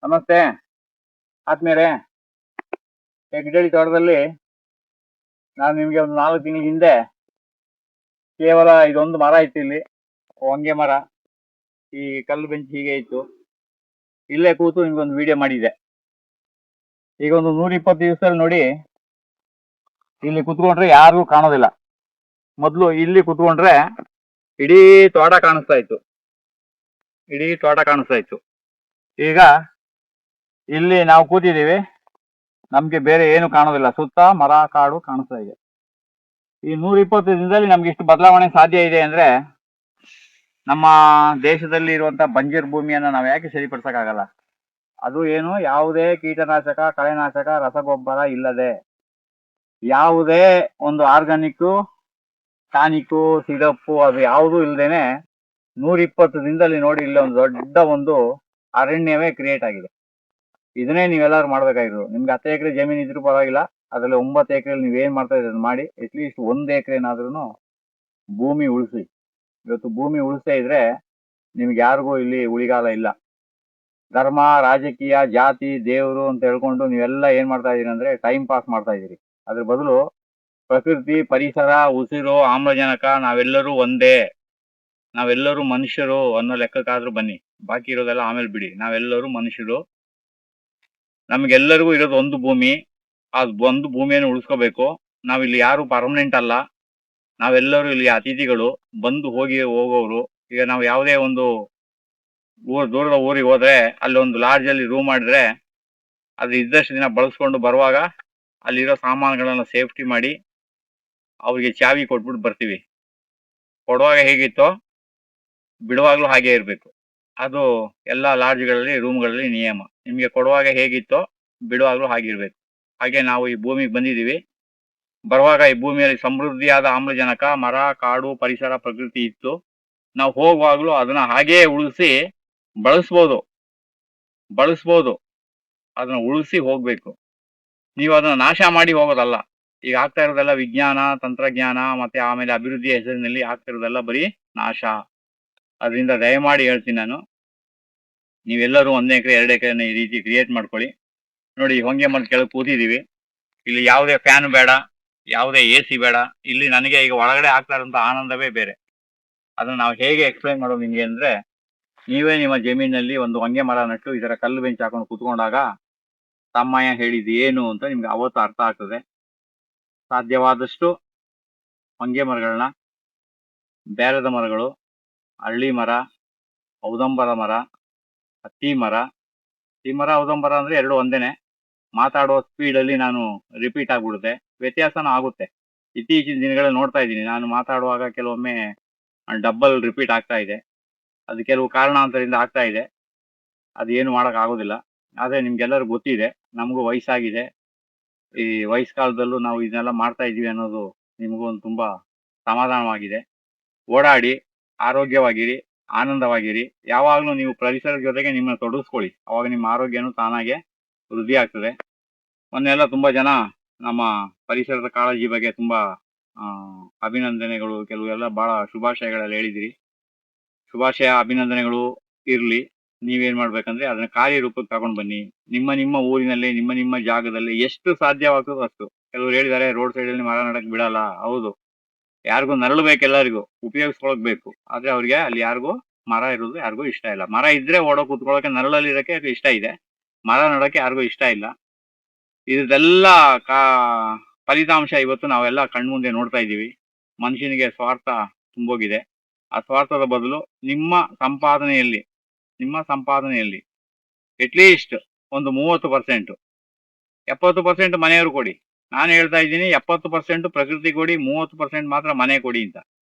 ನಮಸ್ತೆ ಆತ್ಮೀಯರೇ. ಹೆಗ್ಡಳ್ಳಿ ತೋಟದಲ್ಲಿ ನಾನು ನಿಮಗೆ ಒಂದು 4 ತಿಂಗಳ ಹಿಂದೆ ಕೇವಲ ಇದೊಂದು ಮರ ಇತ್ತು, ಇಲ್ಲಿ ಹೊಂಗೆ ಮರ. ಈ ಕಲ್ಲು ಬೆಂಚ್ ಹೀಗೆ ಇತ್ತು, ಇಲ್ಲೇ ಕೂತು ನಿಮ್ಗೊಂದು ವಿಡಿಯೋ ಮಾಡಿದೆ. ಈಗ ಒಂದು 120 ದಿವಸದಲ್ಲಿ ನೋಡಿ, ಇಲ್ಲಿ ಕುತ್ಕೊಂಡ್ರೆ ಯಾರಿಗೂ ಕಾಣೋದಿಲ್ಲ. ಮೊದಲು ಇಲ್ಲಿ ಕುತ್ಕೊಂಡ್ರೆ ಇಡೀ ತೋಟ ಕಾಣಿಸ್ತಾ ಇತ್ತು. ಈಗ ಇಲ್ಲಿ ನಾವು ಕೂತಿದ್ದೀವಿ, ನಮ್ಗೆ ಬೇರೆ ಏನು ಕಾಣೋದಿಲ್ಲ, ಸುತ್ತ ಮರ ಕಾಡು ಕಾಣಿಸ್ತಾ ಇದೆ. ಈ 120 ದಿನದಲ್ಲಿ ನಮ್ಗೆ ಇಷ್ಟು ಬದಲಾವಣೆ ಸಾಧ್ಯ ಇದೆ ಅಂದ್ರೆ, ನಮ್ಮ ದೇಶದಲ್ಲಿ ಇರುವಂತ ಬಂಜರ್ ಭೂಮಿಯನ್ನ ನಾವು ಯಾಕೆ ಸರಿಪಡಿಸಕ್ಕಾಗಲ್ಲ? ಅದು ಏನು, ಯಾವುದೇ ಕೀಟನಾಶಕ, ಕಳೆನಾಶಕ, ರಸಗೊಬ್ಬರ ಇಲ್ಲದೆ, ಯಾವುದೇ ಒಂದು ಆರ್ಗಾನಿಕ್ ಟಾನಿಕ್ಕು, ಸಿರಪ್ಪು ಅದು ಯಾವುದೂ ಇಲ್ಲದೇನೆ 120 ದಿನದಲ್ಲಿ ನೋಡಿ, ಇಲ್ಲಿ ಒಂದು ದೊಡ್ಡ ಒಂದು ಅರಣ್ಯವೇ ಕ್ರಿಯೇಟ್ ಆಗಿದೆ. ಇದನ್ನೇ ನೀವೆಲ್ಲರೂ ಮಾಡ್ಬೇಕಾಗಿರೋದು. ನಿಮ್ಗೆ 10 ಎಕರೆ ಜಮೀನು ಇದ್ರೂ ಪರವಾಗಿಲ್ಲ, ಅದರಲ್ಲಿ 9 ಎಕರೆಯಲ್ಲಿ ನೀವೇನ್ ಮಾಡ್ತಾ ಇದ್ದೀರಿ ಮಾಡಿ, ಅಟ್ಲೀಸ್ಟ್ 1 ಎಕರೆನಾದ್ರೂ ಭೂಮಿ ಉಳಿಸಿ. ಇವತ್ತು ಭೂಮಿ ಉಳಿಸೇ ಇದ್ರೆ ನಿಮ್ಗೆ ಯಾರಿಗೂ ಇಲ್ಲಿ ಉಳಿಗಾಲ ಇಲ್ಲ. ಧರ್ಮ, ರಾಜಕೀಯ, ಜಾತಿ, ದೇವರು ಅಂತ ಹೇಳ್ಕೊಂಡು ನೀವೆಲ್ಲ ಏನ್ ಮಾಡ್ತಾ ಇದೀರಿ ಅಂದ್ರೆ ಟೈಮ್ ಪಾಸ್ ಮಾಡ್ತಾ ಇದೀರಿ. ಅದ್ರ ಬದಲು ಪ್ರಕೃತಿ, ಪರಿಸರ, ಉಸಿರು, ಆಮ್ಲಜನಕ, ನಾವೆಲ್ಲರೂ ಒಂದೇ, ನಾವೆಲ್ಲರೂ ಮನುಷ್ಯರು ಅನ್ನೋ ಲೆಕ್ಕಕ್ಕಾದ್ರೂ ಬನ್ನಿ. ಬಾಕಿ ಇರೋದೆಲ್ಲ ಆಮೇಲೆ ಬಿಡಿ. ನಾವೆಲ್ಲರೂ ಮನುಷ್ಯರು, ನಮ್ಗೆಲ್ಲರಿಗೂ ಇರೋದು ಒಂದು ಭೂಮಿ. ಆ ಒಂದು ಭೂಮಿಯನ್ನು ಉಳಿಸ್ಕೋಬೇಕು. ನಾವಿಲ್ಲಿ ಯಾರು ಪರ್ಮನೆಂಟ್ ಅಲ್ಲ, ನಾವೆಲ್ಲರೂ ಇಲ್ಲಿ ಅತಿಥಿಗಳು, ಬಂದು ಹೋಗೋರು. ಈಗ ನಾವು ಯಾವುದೇ ಒಂದು ದೂರದ ಊರಿಗೆ ಹೋದ್ರೆ ಅಲ್ಲಿ ಒಂದು ಲಾಡ್ಜ್ ಅಲ್ಲಿ ರೂಮ್ ಮಾಡಿದ್ರೆ, ಅದು ಇದ್ದಷ್ಟು ದಿನ ಬಳಸ್ಕೊಂಡು ಬರುವಾಗ ಅಲ್ಲಿರೋ ಸಾಮಾನುಗಳನ್ನ ಸೇಫ್ಟಿ ಮಾಡಿ ಅವ್ರಿಗೆ ಚಾವಿ ಕೊಟ್ಬಿಟ್ಟು ಬರ್ತೀವಿ. ಕೊಡುವಾಗ ಹೇಗಿತ್ತೋ ಬಿಡುವಾಗ್ಲೂ ಹಾಗೆ ಇರಬೇಕು. ಅದು ಎಲ್ಲ ಲಾಡ್ಜ್ಗಳಲ್ಲಿ, ರೂಮ್ಗಳಲ್ಲಿ ನಿಯಮ. ನಿಮಗೆ ಕೊಡುವಾಗ ಹೇಗಿತ್ತೋ ಬಿಡುವಾಗ್ಲೂ ಹಾಗಿರ್ಬೇಕು. ಹಾಗೆ ನಾವು ಈ ಭೂಮಿಗೆ ಬಂದಿದ್ದೀವಿ. ಬರುವಾಗ ಈ ಭೂಮಿಯಲ್ಲಿ ಸಮೃದ್ಧಿಯಾದ ಆಮ್ಲಜನಕ, ಮರ, ಕಾಡು, ಪರಿಸರ, ಪ್ರಕೃತಿ ಇತ್ತು. ನಾವು ಹೋಗುವಾಗ್ಲೂ ಅದನ್ನ ಹಾಗೇ ಉಳಿಸಿ ಬಳಸ್ಬೋದು. ಅದನ್ನ ಉಳಿಸಿ ಹೋಗ್ಬೇಕು. ನೀವು ಅದನ್ನ ನಾಶ ಮಾಡಿ ಹೋಗೋದಲ್ಲ. ಈಗ ಆಗ್ತಾ ಇರೋದೆಲ್ಲ ವಿಜ್ಞಾನ, ತಂತ್ರಜ್ಞಾನ, ಮತ್ತೆ ಆಮೇಲೆ ಅಭಿವೃದ್ಧಿ ಹೆಸರಿನಲ್ಲಿ ಆಗ್ತಾ ಇರೋದೆಲ್ಲ ಬರೀ ನಾಶ. ಅದರಿಂದ ದಯಮಾಡಿ ಹೇಳ್ತೀನಿ ನಾನು, ನೀವೆಲ್ಲರೂ 1 ಎಕರೆ 2 ಎಕರೆನ ಈ ರೀತಿ ಕ್ರಿಯೇಟ್ ಮಾಡ್ಕೊಳ್ಳಿ. ನೋಡಿ, ಹೊಂಗೆ ಮರದ ಕೆಳಗೆ ಕೂತಿದ್ದೀವಿ. ಇಲ್ಲಿ ಯಾವುದೇ ಫ್ಯಾನ್ ಬೇಡ, ಯಾವುದೇ AC ಬೇಡ. ಇಲ್ಲಿ ನನಗೆ ಈಗ ಒಳಗಡೆ ಆಗ್ತಾ ಇರೋಂಥ ಆನಂದವೇ ಬೇರೆ. ಅದನ್ನ ನಾವು ಹೇಗೆ ಎಕ್ಸ್ಪ್ಲೈನ್ ಮಾಡೋದು ನಿಮಗೆ ಅಂದ್ರೆ, ನೀವೇ ನಿಮ್ಮ ಜಮೀನಲ್ಲಿ ಒಂದು ಹೊಂಗೆ ಮರ ನಟ್ಟು ಇದರ ಕಲ್ಲು ಬೆಂಚ್ ಹಾಕೊಂಡು ಕೂತ್ಕೊಂಡಾಗ ತಮ್ಮಯ್ಯ ಹೇಳಿದ್ದು ಏನು ಅಂತ ನಿಮ್ಗೆ ಅವತ್ತು ಅರ್ಥ ಆಗ್ತದೆ. ಸಾಧ್ಯವಾದಷ್ಟು ಹೊಂಗೆ ಮರಗಳನ್ನ, ಬೇರದ ಮರಗಳು, ಹಳ್ಳಿ ಮರ, ಔದಂಬರ ಮರ, ಹತ್ತಿ ಮರ ಔದಂಬರ ಅಂದ್ರೆ ಎರಡು ಒಂದೇನೆ. ಮಾತಾಡುವ ಸ್ಪೀಡಲ್ಲಿ ನಾನು ರಿಪೀಟ್ ಆಗ್ಬಿಡುತ್ತೆ, ವ್ಯತ್ಯಾಸನೂ ಆಗುತ್ತೆ. ಇತ್ತೀಚಿನ ದಿನಗಳಲ್ಲಿ ನೋಡ್ತಾ ಇದ್ದೀನಿ, ನಾನು ಮಾತಾಡುವಾಗ ಕೆಲವೊಮ್ಮೆ ಡಬಲ್ ರಿಪೀಟ್ ಆಗ್ತಾ ಇದೆ. ಅದು ಕೆಲವು ಕಾರಣಾಂತರದಿಂದ ಆಗ್ತಾ ಇದೆ. ಅದು ಏನು ಮಾಡಕ್ ಆಗೋದಿಲ್ಲ. ಆದ್ರೆ ನಿಮ್ಗೆಲ್ಲರೂ ಗೊತ್ತಿದೆ, ನಮಗೂ ವಯಸ್ಸಾಗಿದೆ. ಈ ವಯಸ್ಸು ಕಾಲದಲ್ಲೂ ನಾವು ಇದನ್ನೆಲ್ಲ ಮಾಡ್ತಾ ಇದೀವಿ ಅನ್ನೋದು ನಿಮಗೂ ಒಂದು ತುಂಬಾ ಸಮಾಧಾನವಾಗಿದೆ. ಓಡಾಡಿ, ಆರೋಗ್ಯವಾಗಿರಿ, ಆನಂದವಾಗಿರಿ. ಯಾವಾಗಲೂ ನೀವು ಪರಿಸರದ ಜೊತೆಗೆ ನಿಮ್ಮನ್ನ ತೊಡಗಿಸ್ಕೊಳ್ಳಿ, ಅವಾಗ ನಿಮ್ಮ ಆರೋಗ್ಯನೂ ತಾನಾಗೆ ವೃದ್ಧಿ ಆಗ್ತದೆ. ಮೊನ್ನೆಲ್ಲ ತುಂಬಾ ಜನ ನಮ್ಮ ಪರಿಸರದ ಕಾಳಜಿ ಬಗ್ಗೆ ತುಂಬಾ ಅಭಿನಂದನೆಗಳು, ಕೆಲವೆಲ್ಲ ಬಹಳ ಶುಭಾಶಯಗಳೆಲ್ಲ ಹೇಳಿದಿರಿ. ಶುಭಾಶಯ, ಅಭಿನಂದನೆಗಳು ಇರ್ಲಿ. ನೀವೇನ್ ಮಾಡ್ಬೇಕಂದ್ರೆ ಅದನ್ನ ಕಾರ್ಯರೂಪಕ್ಕೆ ತಗೊಂಡ್ ಬನ್ನಿ. ನಿಮ್ಮ ಊರಿನಲ್ಲಿ, ನಿಮ್ಮ ಜಾಗದಲ್ಲಿ ಎಷ್ಟು ಸಾಧ್ಯವಾಗ್ತದೋ ಅಷ್ಟು. ಕೆಲವರು ಹೇಳಿದ್ದಾರೆ ರೋಡ್ ಸೈಡ್ ಅಲ್ಲಿ ಮರ ನೆಡಕ್ ಬಿಡಲ್ಲ. ಹೌದು, ಯಾರಿಗೂ ನರಳಬೇಕು, ಎಲ್ಲರಿಗೂ ಉಪಯೋಗಿಸ್ಕೊಳಕ್ ಬೇಕು. ಆದ್ರೆ ಅವ್ರಿಗೆ ಅಲ್ಲಿ ಯಾರಿಗೂ ಮರ ಇರೋದು ಯಾರಿಗೂ ಇಷ್ಟ ಇಲ್ಲ. ಮರ ಇದ್ರೆ ಓಡೋ ಕೂತ್ಕೊಳ್ಳೋಕೆ, ನರಳಲ್ಲಿ ಇರಕ್ಕೆ ಇಷ್ಟ ಇದೆ, ಮರ ನೆಡಕ್ಕೆ ಯಾರಿಗೂ ಇಷ್ಟ ಇಲ್ಲ. ಇದೆಲ್ಲ ಫಲಿತಾಂಶ ಇವತ್ತು ನಾವೆಲ್ಲ ಕಣ್ಮುಂದೆ ನೋಡ್ತಾ ಇದ್ದೀವಿ. ಮನುಷ್ಯನಿಗೆ ಸ್ವಾರ್ಥ ತುಂಬೋಗಿದೆ. ಆ ಸ್ವಾರ್ಥದ ಬದಲು ನಿಮ್ಮ ಸಂಪಾದನೆಯಲ್ಲಿ ಅಟ್ಲೀಸ್ಟ್ ಒಂದು 30%, 70% ಮನೆಯವರು ಕೊಡಿ. ನಾನು ಹೇಳ್ತಾ ಇದ್ದೀನಿ 70% ಪ್ರಕೃತಿ ಕೊಡಿ, 30% ಮಾತ್ರ ಮನೆ ಕೊಡಿ ಅಂತ.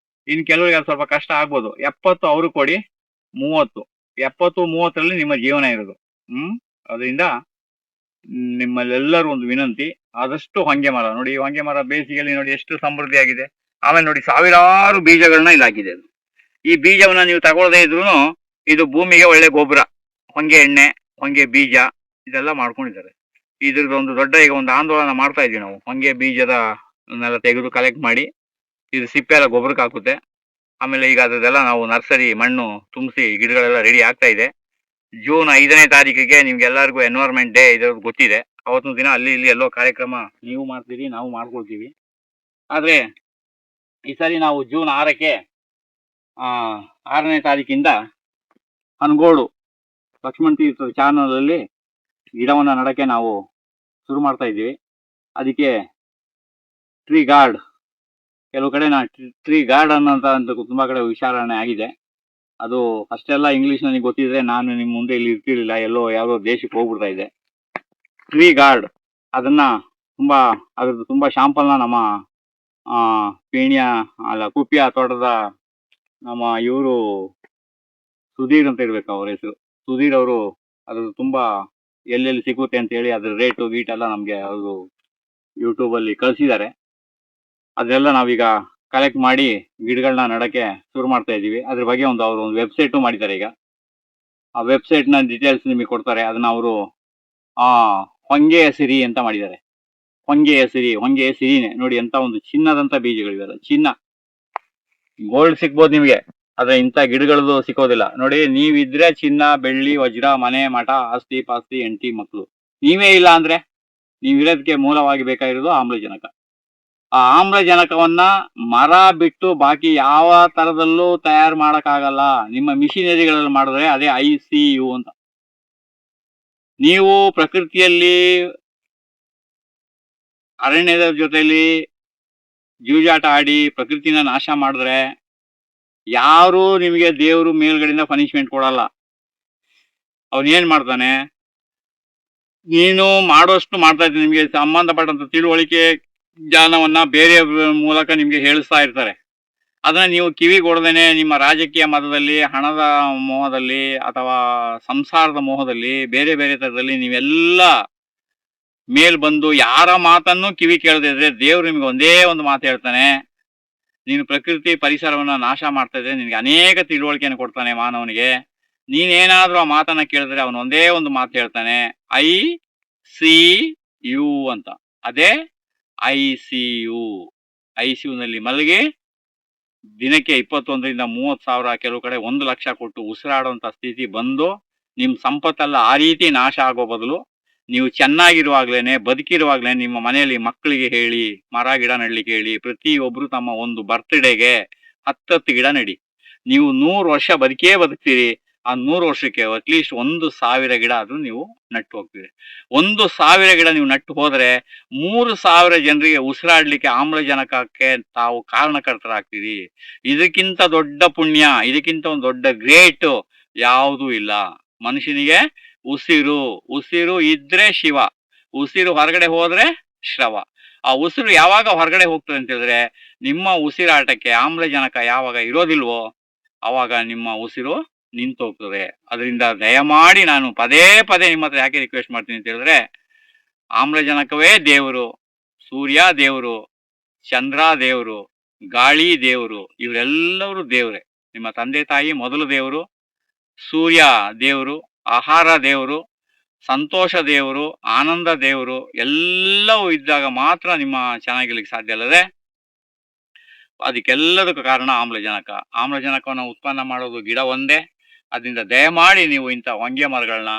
ಇನ್ನು ಕೆಲವರಿಗೆ ಅದು ಸ್ವಲ್ಪ ಕಷ್ಟ ಆಗ್ಬೋದು. 70 ಅವರು ಕೊಡಿ, 70-30ರಲ್ಲಿ ನಿಮ್ಮ ಜೀವನ ಇರೋದು. ಅದರಿಂದ ನಿಮ್ಮಲ್ಲೆಲ್ಲರೂ ಒಂದು ವಿನಂತಿ, ಆದಷ್ಟು ಹೊಂಗೆ ಮರ ನೋಡಿ. ಹೊಂಗೆ ಮರ ಬೇಸಿಗೆಯಲ್ಲಿ ನೋಡಿ ಎಷ್ಟು ಸಮೃದ್ಧಿ ಆಗಿದೆ. ಆಮೇಲೆ ನೋಡಿ, ಸಾವಿರಾರು ಬೀಜಗಳನ್ನ ಇಲ್ಲಿ ಹಾಕಿದೆ. ಅದು ಈ ಬೀಜವನ್ನ ನೀವು ತಗೊಳ್ಳದೇ ಇದ್ರು ಇದು ಭೂಮಿಗೆ ಒಳ್ಳೆ ಗೊಬ್ಬರ. ಹೊಂಗೆ ಎಣ್ಣೆ, ಹೊಂಗೆ ಬೀಜ ಇದೆಲ್ಲ ಮಾಡ್ಕೊಂಡಿದ್ದಾರೆ. ಇದ್ರದ್ದು ಒಂದು ದೊಡ್ಡ ಈಗ ಒಂದು ಆಂದೋಲನ ಮಾಡ್ತಾ ಇದೀವಿ ನಾವು. ಹೊಂಗೆ ಬೀಜದನ್ನೆಲ್ಲ ತೆಗೆದು ಕಲೆಕ್ಟ್ ಮಾಡಿ, ಇದು ಸಿಪ್ಪೆ ಎಲ್ಲ ಗೊಬ್ಬರಕ್ಕೆ ಹಾಕುತ್ತೆ. ಆಮೇಲೆ ಈಗ ಅದೆಲ್ಲ ನಾವು ನರ್ಸರಿ ಮಣ್ಣು ತುಂಬಿಸಿ ಗಿಡಗಳೆಲ್ಲ ರೆಡಿ ಆಗ್ತಾ ಇದೆ. ಜೂನ್ 5ನೇ ತಾರೀಕಿಗೆ ನಿಮ್ಗೆಲ್ಲರಿಗೂ ಎನ್ವೈರ್ಮೆಂಟ್ ಡೇ ಇರೋದು ಗೊತ್ತಿದೆ. ಅವತ್ತೊಂದು ದಿನ ಅಲ್ಲಿ ಇಲ್ಲಿ ಎಲ್ಲೋ ಕಾರ್ಯಕ್ರಮ ನೀವು ಮಾಡ್ತೀರಿ, ನಾವು ಮಾಡ್ಕೊಳ್ತೀವಿ. ಆದರೆ ಈ ಸರಿ ನಾವು ಜೂನ್ 6ಕ್ಕೆ 6ನೇ ತಾರೀಕಿಂದ ಹನಗೋಡು ಲಕ್ಷ್ಮಣ್ ತೀರ್ಥ ಚಾನಲಲ್ಲಿ ಗಿಡವನ್ನು ನೆಡಕ್ಕೆ ನಾವು ಶುರು ಮಾಡ್ತಾ ಇದ್ದೀವಿ. ಅದಕ್ಕೆ ಟ್ರೀ ಗಾರ್ಡ್, ಕೆಲವು ಕಡೆ ಟ್ರೀ ಗಾರ್ಡನ್ ಅಂತ ತುಂಬ ಕಡೆ ವಿಚಾರಣೆ ಆಗಿದೆ. ಅದು ಅಷ್ಟೆಲ್ಲ ಇಂಗ್ಲೀಷ್ ನನಗೆ ಗೊತ್ತಿದ್ರೆ ನಾನು ನಿಮ್ಮ ಮುಂದೆ ಇಲ್ಲಿ ಇರ್ತಿರ್ಲಿಲ್ಲ, ಎಲ್ಲೋ ಯಾವುದೋ ದೇಶಕ್ಕೆ ಹೋಗ್ಬಿಡ್ತಾ ಇದೆ. ಟ್ರೀ ಗಾರ್ಡ್ ಅದ್ರದ್ದು ತುಂಬ ಶಾಂಪಲ್ನ ನಮ್ಮ ಪೇಣಿಯ ಕುಪ್ಪಿಯ ತೋಟದ ನಮ್ಮ ಇವರು ಸುಧೀರ್ ಅಂತ ಇರ್ಬೇಕು ಅವ್ರ ಹೆಸರು. ಸುಧೀರ್ ಅವರು ಅದ್ರದ್ದು ತುಂಬ ಎಲ್ಲೆಲ್ಲಿ ಸಿಗುತ್ತೆ ಅಂತೇಳಿ ಅದ್ರ ರೇಟು ಗೀಟೆಲ್ಲ ನಮಗೆ ಅವರು ಯೂಟ್ಯೂಬಲ್ಲಿ ಕಳಿಸಿದ್ದಾರೆ. ಅದೆಲ್ಲ ನಾವೀಗ ಕಲೆಕ್ಟ್ ಮಾಡಿ ಗಿಡಗಳನ್ನ ನೆಡಕ್ಕೆ ಶುರು ಮಾಡ್ತಾ ಇದ್ದೀವಿ. ಅದ್ರ ಬಗ್ಗೆ ಅವರು ಒಂದು ವೆಬ್ಸೈಟು ಮಾಡಿದ್ದಾರೆ. ಈಗ ಆ ವೆಬ್ಸೈಟ್ನ ಡೀಟೇಲ್ಸ್ ನಿಮಗೆ ಕೊಡ್ತಾರೆ. ಅದನ್ನ ಅವರು ಹೊಂಗೆಯ ಸಿರಿ ಅಂತ ಮಾಡಿದ್ದಾರೆ. ಹೊಂಗೆಯ ಸಿರಿನೇ ನೋಡಿ, ಎಂತ ಒಂದು ಚಿನ್ನದಂತ ಬೀಜಗಳಿವೆಲ್ಲ. ಚಿನ್ನ, ಗೋಲ್ಡ್ ಸಿಗ್ಬೋದು ನಿಮಗೆ, ಆದ್ರೆ ಇಂಥ ಗಿಡಗಳದ್ದು ಸಿಕ್ಕೋದಿಲ್ಲ. ನೋಡಿ, ನೀವಿದ್ರೆ ಚಿನ್ನ, ಬೆಳ್ಳಿ, ವಜ್ರ, ಮನೆ, ಮಠ, ಆಸ್ತಿ ಪಾಸ್ತಿ, ಹೆಂಡತಿ, ಮಕ್ಕಳು. ನೀವೇ ಇಲ್ಲ ಅಂದ್ರೆ ನೀವಿರೋದಕ್ಕೆ ಮೂಲವಾಗಿ ಬೇಕಾಗಿರೋದು ಆಮ್ಲಜನಕ. ಆ ಆಮ್ಲಜನಕವನ್ನ ಮರ ಬಿಟ್ಟು ಬಾಕಿ ಯಾವ ತರದಲ್ಲೂ ತಯಾರು ಮಾಡಕ್ಕಾಗಲ್ಲ. ನಿಮ್ಮ ಮಿಷಿನರಿಗಳಲ್ಲಿ ಮಾಡಿದ್ರೆ ಅದೇ ICU ಅಂತ. ನೀವು ಪ್ರಕೃತಿಯಲ್ಲಿ ಅರಣ್ಯದ ಜೊತೆಲಿ ಜೂಜಾಟ ಆಡಿ ಪ್ರಕೃತಿನ ನಾಶ ಮಾಡಿದ್ರೆ ಯಾರು ನಿಮಗೆ ದೇವರು ಮೇಲ್ಗಡೆಯಿಂದ ಪನಿಷ್ಮೆಂಟ್ ಕೊಡಲ್ಲ. ಅವನೇನ್ ಮಾಡ್ತಾನೆ, ನೀನು ಮಾಡೋಷ್ಟು ಮಾಡ್ತಾ ಇದ್ದೀನಿ, ನಿಮಗೆ ಸಂಬಂಧಪಟ್ಟಂತ ತಿಳುವಳಿಕೆ ಜ್ಞಾನವನ್ನ ಬೇರೆ ಮೂಲಕ ನಿಮ್ಗೆ ಹೇಳಿಸ್ತಾ ಇರ್ತಾರೆ. ಅದನ್ನ ನೀವು ಕಿವಿಗೊಡದೇನೆ ನಿಮ್ಮ ರಾಜಕೀಯ ಮತದಲ್ಲಿ, ಹಣದ ಮೋಹದಲ್ಲಿ ಅಥವಾ ಸಂಸಾರದ ಮೋಹದಲ್ಲಿ ಬೇರೆ ಬೇರೆ ತರದಲ್ಲಿ ನೀವೆಲ್ಲ ಮೇಲ್ ಬಂದು ಯಾರ ಮಾತನ್ನು ಕಿವಿ ಕೇಳದೇ ಇದ್ರೆ ದೇವ್ರು ನಿಮ್ಗೆ ಒಂದೇ ಒಂದು ಮಾತು ಹೇಳ್ತಾನೆ, ನೀನು ಪ್ರಕೃತಿ ಪರಿಸರವನ್ನ ನಾಶ ಮಾಡ್ತಾ ಇದ್ರೆ ನಿನ್ಗೆ ಅನೇಕ ತಿಳುವಳಿಕೆಯನ್ನು ಕೊಡ್ತಾನೆ ಮಾನವನಿಗೆ. ನೀನೇನಾದ್ರೂ ಆ ಮಾತನ್ನ ಕೇಳಿದ್ರೆ ಅವನು ಒಂದೇ ಒಂದು ಮಾತು ಹೇಳ್ತಾನೆ, ICU ಅಂತ. ಅದೇ ICU ನಲ್ಲಿ ಮಲಗಿ ದಿನಕ್ಕೆ 21ರಿಂದ 30 ಸಾವಿರ, ಕೆಲವು ಕಡೆ 1 ಲಕ್ಷ ಕೊಟ್ಟು ಉಸಿರಾಡುವಂತ ಸ್ಥಿತಿ ಬಂದು ನಿಮ್ ಸಂಪತ್ತೆಲ್ಲ ಆ ರೀತಿ ನಾಶ ಆಗೋ ಬದಲು ನೀವು ಚೆನ್ನಾಗಿರುವಾಗ್ಲೇನೆ, ಬದುಕಿರುವಾಗ್ಲೇನೆ ನಿಮ್ಮ ಮನೆಯಲ್ಲಿ ಮಕ್ಕಳಿಗೆ ಹೇಳಿ ಮರ ಗಿಡ ನೆಡ್ಲಿಕ್ಕೆ ಹೇಳಿ. ಪ್ರತಿಯೊಬ್ರು ತಮ್ಮ ಒಂದು ಬರ್ತ್ಡೇಗೆ 10 ಗಿಡ ನೆಡಿ. ನೀವು 100 ವರ್ಷ ಬದುಕ್ತೀರಿ. ಆ 100 ವರ್ಷಕ್ಕೆ ಅಟ್ಲೀಸ್ಟ್ 1,000 ಗಿಡ ಆದ್ರೂ ನೀವು ನಟ್ಟು ಹೋಗ್ತೀರಿ. 1,000 ಗಿಡ ನೀವು ನಟ್ಟು ಹೋದ್ರೆ 3,000 ಜನರಿಗೆ ಉಸಿರಾಡ್ಲಿಕ್ಕೆ ಆಮ್ಲಜನಕಕ್ಕೆ ತಾವು ಕಾರಣಕರ್ತರಾಗ್ತೀರಿ. ಇದಕ್ಕಿಂತ ದೊಡ್ಡ ಪುಣ್ಯ, ಇದಕ್ಕಿಂತ ಒಂದು ದೊಡ್ಡ ಗ್ರೇಟ್ ಯಾವುದೂ ಇಲ್ಲ. ಮನುಷ್ಯನಿಗೆ ಉಸಿರು ಇದ್ರೆ ಶಿವ, ಉಸಿರು ಹೊರಗಡೆ ಹೋದ್ರೆ ಶ್ರವ. ಆ ಉಸಿರು ಯಾವಾಗ ಹೊರಗಡೆ ಹೋಗ್ತದೆ ಅಂತ ಹೇಳಿದ್ರೆ, ನಿಮ್ಮ ಉಸಿರಾಟಕ್ಕೆ ಆಮ್ಲಜನಕ ಯಾವಾಗ ಇರೋದಿಲ್ವೋ ಅವಾಗ ನಿಮ್ಮ ಉಸಿರು ನಿಂತೋಗ್ತದೆ. ಅದರಿಂದ ದಯಮಾಡಿ ನಾನು ಪದೇ ನಿಮ್ಮ ಹತ್ರ ಯಾಕೆ ರಿಕ್ವೆಸ್ಟ್ ಮಾಡ್ತೀನಿ ಅಂತ ಹೇಳಿದ್ರೆ, ಆಮ್ಲಜನಕವೇ ದೇವರು, ಸೂರ್ಯ ದೇವರು, ಚಂದ್ರ ದೇವರು, ಗಾಳಿ ದೇವರು, ಇವರೆಲ್ಲರೂ ದೇವ್ರೆ. ನಿಮ್ಮ ತಂದೆ ತಾಯಿ ಮೊದಲು ದೇವರು, ಸೂರ್ಯ ದೇವರು, ಆಹಾರ ದೇವರು, ಸಂತೋಷ ದೇವರು, ಆನಂದ ದೇವರು, ಎಲ್ಲವೂ ಇದ್ದಾಗ ಮಾತ್ರ ನಿಮ್ಮ ಚೆನ್ನಾಗಿರ್ಲಿಕ್ಕೆ ಸಾಧ್ಯ. ಅಲ್ಲದೆ ಅದಕ್ಕೆಲ್ಲದಕ್ಕೂ ಕಾರಣ ಆಮ್ಲಜನಕವನ್ನು ಉತ್ಪನ್ನ ಮಾಡೋದು ಗಿಡ ಒಂದೇ. ಅದರಿಂದ ದಯಮಾಡಿ ನೀವು ಇಂಥ ಹೊಂಗೆ ಮರಗಳನ್ನ,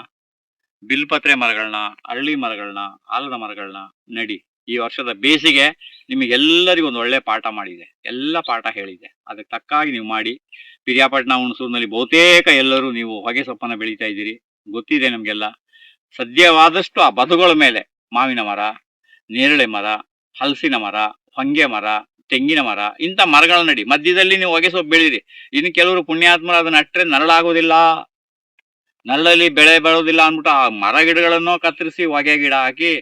ಬಿಲ್ಪತ್ರೆ ಮರಗಳನ್ನ, ಅರಳಿ ಮರಗಳನ್ನ, ಆಲದ ಮರಗಳನ್ನ ನಡಿ. ಈ ವರ್ಷದ ಬೇಸಿಗೆ ನಿಮಗೆಲ್ಲರಿಗೂ ಒಂದು ಒಳ್ಳೆ ಪಾಠ ಮಾಡಿದೆ, ಎಲ್ಲ ಪಾಠ ಹೇಳಿದೆ. ಅದಕ್ಕೆ ತಕ್ಕಾಗಿ ನೀವು ಮಾಡಿ. ಪಿರಿಯಾಪಟ್ಟಣ, ಹುಣಸೂರಿನಲ್ಲಿ ಬಹುತೇಕ ಎಲ್ಲರೂ ನೀವು ಹೊಗೆ ಸೊಪ್ಪನ್ನ ಬೆಳೀತಾ ಇದ್ದೀರಿ, ಗೊತ್ತಿದೆ ನಮಗೆಲ್ಲ. ಸದ್ಯವಾದಷ್ಟು ಆ ಬದುಗಳ ಮೇಲೆ ಮಾವಿನ ಮರ, ನೇರಳೆ ಮರ, ಹಲಸಿನ ಮರ, ಹೊಂಗೆ ಮರ, ತೆಂಗಿನ ಮರ, ಇಂಥ ಮರಗಳ ನಡಿ. ಮಧ್ಯದಲ್ಲಿ ನೀವು ಹೊಗೆ ಸೊಪ್ಪು ಬೆಳೀರಿ. ಇನ್ನು ಕೆಲವರು ಪುಣ್ಯಾತ್ಮರು ಅದನ್ನ ನಟ್ರೆ ನರಳಾಗೋದಿಲ್ಲ, ನರಳಲ್ಲಿ ಬೆಳೆ ಬೆಳೋದಿಲ್ಲ ಅಂದ್ಬಿಟ್ಟು ಆ ಮರ ಗಿಡಗಳನ್ನು ಕತ್ತರಿಸಿ ಹೊಗೆ ಗಿಡ ಹಾಕಿ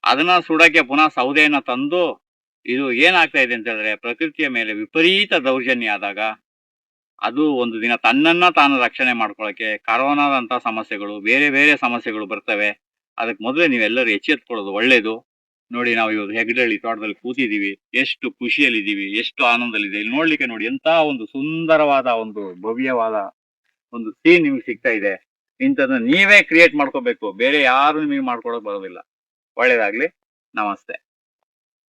ಅದನ್ನ ಸುಡಕ್ಕೆ ಪುನಃ ಸೌದೆಯನ್ನ ತಂದು, ಇದು ಏನಾಗ್ತಾ ಇದೆ ಅಂತ ಹೇಳಿದ್ರೆ, ಪ್ರಕೃತಿಯ ಮೇಲೆ ವಿಪರೀತ ದೌರ್ಜನ್ಯ ಆದಾಗ ಅದು ಒಂದು ದಿನ ತನ್ನನ್ನ ತಾನು ರಕ್ಷಣೆ ಮಾಡ್ಕೊಳ್ಳೋಕೆ ಕರೋನಾದಂತ ಸಮಸ್ಯೆಗಳು, ಬೇರೆ ಬೇರೆ ಸಮಸ್ಯೆಗಳು ಬರ್ತವೆ. ಅದಕ್ಕೆ ಮೊದಲೇ ನೀವೆಲ್ಲರೂ ಎಚ್ಚೆತ್ಕೊಳ್ಳೋದು ಒಳ್ಳೇದು. ನೋಡಿ, ನಾವು ಇವತ್ತು ಹೆಗ್ಡಳ್ಳಿ ತೋಟದಲ್ಲಿ ಕೂತಿದ್ದೀವಿ, ಎಷ್ಟು ಖುಷಿಯಲ್ಲಿದ್ದೀವಿ, ಎಷ್ಟು ಆನಂದದಲ್ಲಿದೆ. ಇಲ್ಲಿ ನೋಡ್ಲಿಕ್ಕೆ ನೋಡಿ, ಎಂತ ಒಂದು ಸುಂದರವಾದ ಒಂದು ಭವ್ಯವಾದ ಒಂದು ಸೀನ್ ನಿಮ್ಗೆ ಸಿಗ್ತಾ ಇದೆ. ಇಂಥದನ್ನ ನೀವೇ ಕ್ರಿಯೇಟ್ ಮಾಡ್ಕೋಬೇಕು, ಬೇರೆ ಯಾರು ನಿಮಗೆ ಮಾಡ್ಕೊಳಕ್ ಬರೋದಿಲ್ಲ. ಒಳ್ಳೇದಾಗ್ಲಿ, ನಮಸ್ತೆ.